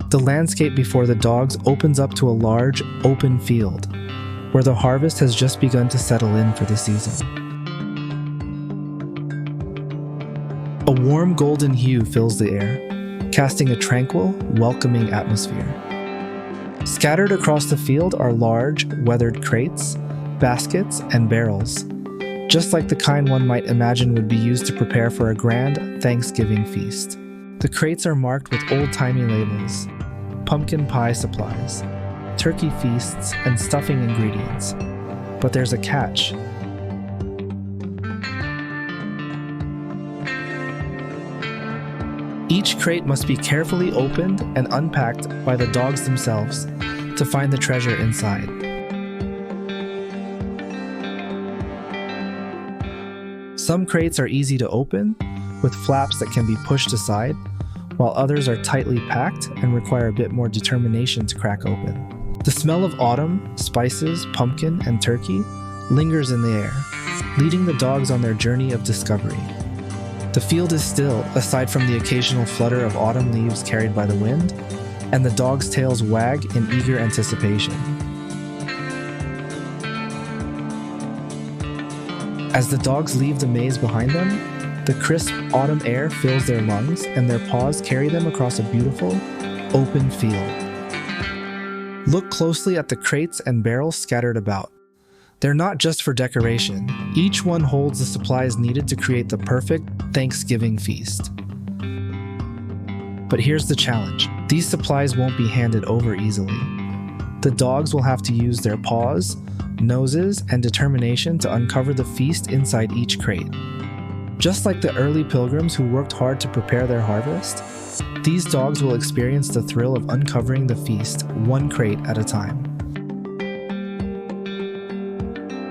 The landscape before the dogs opens up to a large, open field, where the harvest has just begun to settle in for the season. A warm golden hue fills the air, casting a tranquil, welcoming atmosphere. Scattered across the field are large, weathered crates, baskets, and barrels, just like the kind one might imagine would be used to prepare for a grand Thanksgiving feast. The crates are marked with old-timey labels: pumpkin pie supplies, turkey feasts, and stuffing ingredients. But there's a catch. Each crate must be carefully opened and unpacked by the dogs themselves to find the treasure inside. Some crates are easy to open, with flaps that can be pushed aside, while others are tightly packed and require a bit more determination to crack open. The smell of autumn, spices, pumpkin, and turkey lingers in the air, leading the dogs on their journey of discovery. The field is still, aside from the occasional flutter of autumn leaves carried by the wind, and the dogs' tails wag in eager anticipation. As the dogs leave the maze behind them, the crisp autumn air fills their lungs, and their paws carry them across a beautiful, open field. Look closely at the crates and barrels scattered about. They're not just for decoration. Each one holds the supplies needed to create the perfect Thanksgiving feast. But here's the challenge. These supplies won't be handed over easily. The dogs will have to use their paws, noses, and determination to uncover the feast inside each crate. Just like the early pilgrims who worked hard to prepare their harvest, these dogs will experience the thrill of uncovering the feast one crate at a time.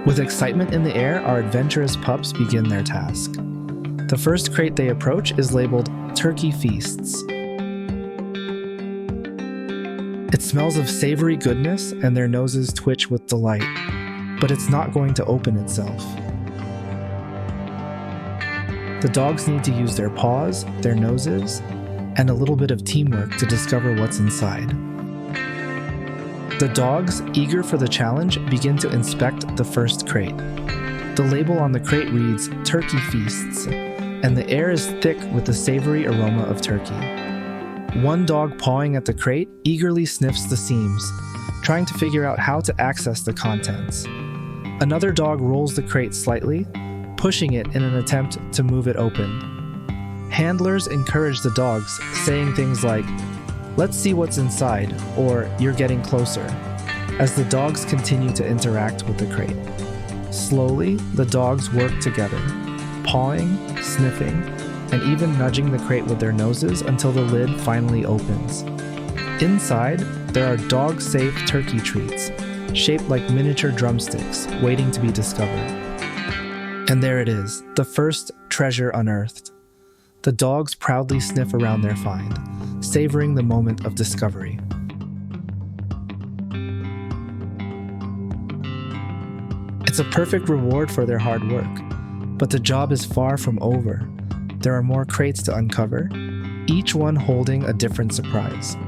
With excitement in the air, our adventurous pups begin their task. The first crate they approach is labeled Turkey Feasts. It smells of savory goodness, and their noses twitch with delight, but it's not going to open itself. The dogs need to use their paws, their noses, and a little bit of teamwork to discover what's inside. The dogs, eager for the challenge, begin to inspect the first crate. The label on the crate reads Turkey Feasts, and the air is thick with the savory aroma of turkey. One dog pawing at the crate eagerly sniffs the seams, trying to figure out how to access the contents. Another dog rolls the crate slightly, pushing it in an attempt to move it open. Handlers encourage the dogs, saying things like, "Let's see what's inside," or "You're getting closer," as the dogs continue to interact with the crate. Slowly, the dogs work together, pawing, sniffing, and even nudging the crate with their noses until the lid finally opens. Inside, there are dog-safe turkey treats, shaped like miniature drumsticks, waiting to be discovered. And there it is, the first treasure unearthed. The dogs proudly sniff around their find, savoring the moment of discovery. It's a perfect reward for their hard work, but the job is far from over. There are more crates to uncover, each one holding a different surprise.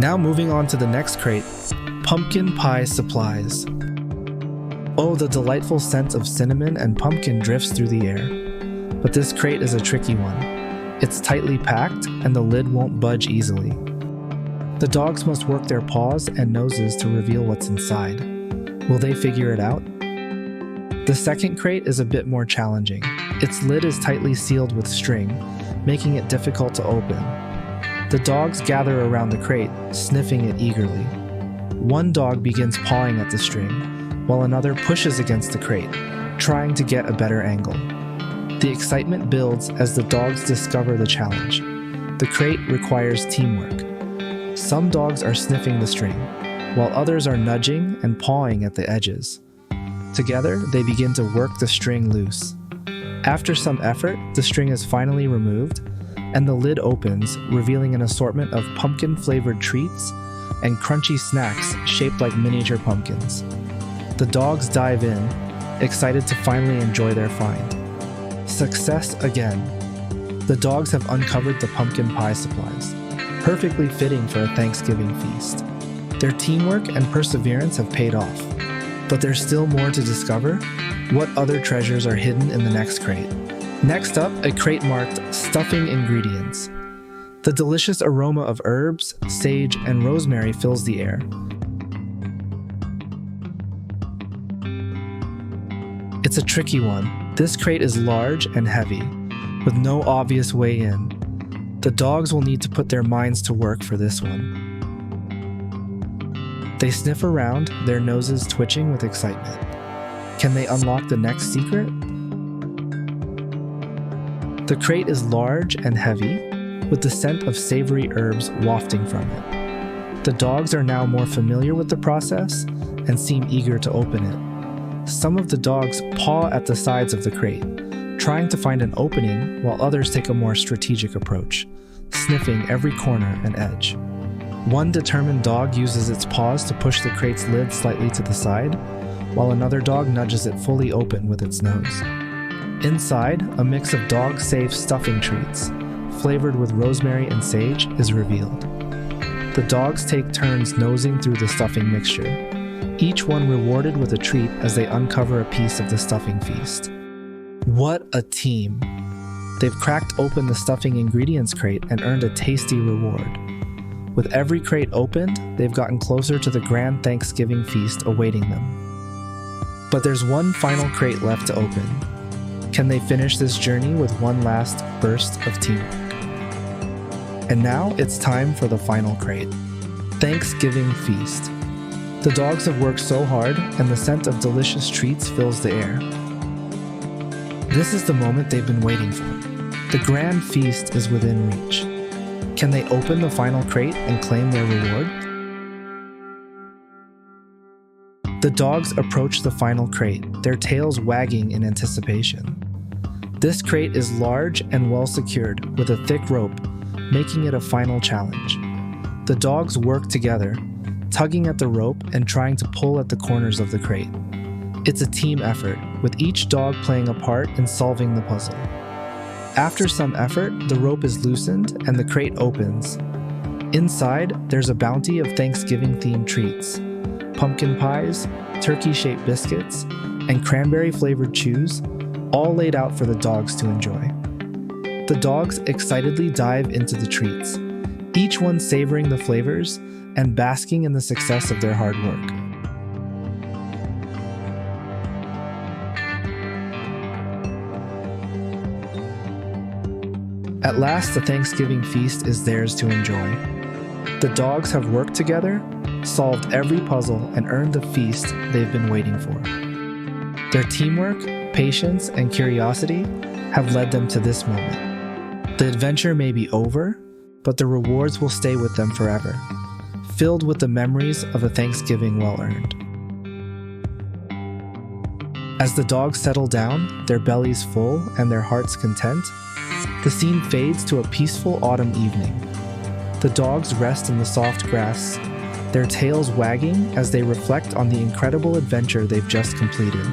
Now moving on to the next crate, pumpkin pie supplies. Oh, the delightful scent of cinnamon and pumpkin drifts through the air. But this crate is a tricky one. It's tightly packed, and the lid won't budge easily. The dogs must work their paws and noses to reveal what's inside. Will they figure it out? The second crate is a bit more challenging. Its lid is tightly sealed with string, making it difficult to open. The dogs gather around the crate, sniffing it eagerly. One dog begins pawing at the string, while another pushes against the crate, trying to get a better angle. The excitement builds as the dogs discover the challenge. The crate requires teamwork. Some dogs are sniffing the string, while others are nudging and pawing at the edges. Together, they begin to work the string loose. After some effort, the string is finally removed, and the lid opens, revealing an assortment of pumpkin-flavored treats and crunchy snacks shaped like miniature pumpkins. The dogs dive in, excited to finally enjoy their find. Success again. The dogs have uncovered the pumpkin pie supplies. perfectly fitting for a Thanksgiving feast. Their teamwork and perseverance have paid off, but there's still more to discover. What other treasures are hidden in the next crate? Next up, a crate marked Stuffing Ingredients. The delicious aroma of herbs, sage, and rosemary fills the air. It's a tricky one. This crate is large and heavy, with no obvious way in. The dogs will need to put their minds to work for this one. They sniff around, their noses twitching with excitement. Can they unlock the next secret? The crate is large and heavy, with the scent of savory herbs wafting from it. The dogs are now more familiar with the process and seem eager to open it. Some of the dogs paw at the sides of the crate, trying to find an opening, while others take a more strategic approach, sniffing every corner and edge. One determined dog uses its paws to push the crate's lid slightly to the side, while another dog nudges it fully open with its nose. Inside, a mix of dog-safe stuffing treats, flavored with rosemary and sage, is revealed. The dogs take turns nosing through the stuffing mixture, each one rewarded with a treat as they uncover a piece of the stuffing feast. What a team! They've cracked open the stuffing ingredients crate and earned a tasty reward. With every crate opened, they've gotten closer to the grand Thanksgiving feast awaiting them. But there's one final crate left to open. Can they finish this journey with one last burst of teamwork? And now it's time for the final crate. Thanksgiving feast. The dogs have worked so hard, and the scent of delicious treats fills the air. This is the moment they've been waiting for. The grand feast is within reach. Can they open the final crate and claim their reward? The dogs approach the final crate, their tails wagging in anticipation. This crate is large and well secured with a thick rope, making it a final challenge. The dogs work together, tugging at the rope and trying to pull at the corners of the crate. It's a team effort, with each dog playing a part in solving the puzzle. After some effort, the rope is loosened and the crate opens. Inside, there's a bounty of Thanksgiving-themed treats: pumpkin pies, turkey-shaped biscuits, and cranberry-flavored chews, all laid out for the dogs to enjoy. The dogs excitedly dive into the treats, each one savoring the flavors and basking in the success of their hard work. At last, the Thanksgiving feast is theirs to enjoy. The dogs have worked together, solved every puzzle, and earned the feast they've been waiting for. Their teamwork, patience, and curiosity have led them to this moment. The adventure may be over, but the rewards will stay with them forever, filled with the memories of a Thanksgiving well-earned. As the dogs settle down, their bellies full and their hearts content, the scene fades to a peaceful autumn evening. The dogs rest in the soft grass, their tails wagging as they reflect on the incredible adventure they've just completed.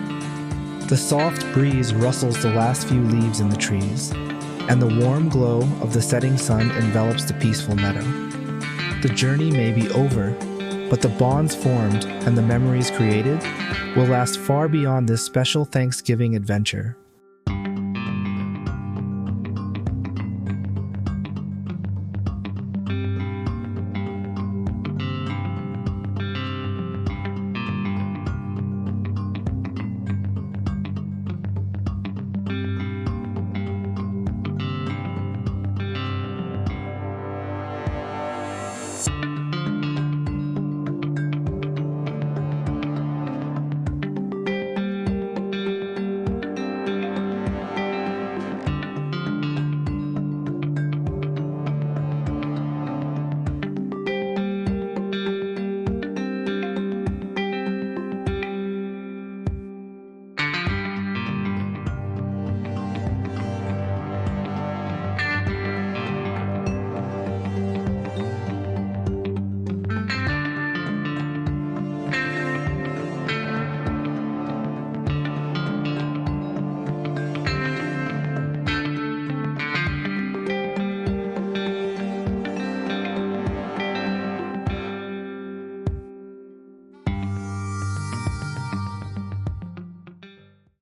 The soft breeze rustles the last few leaves in the trees, and the warm glow of the setting sun envelops the peaceful meadow. The journey may be over, but the bonds formed and the memories created will last far beyond this special Thanksgiving adventure.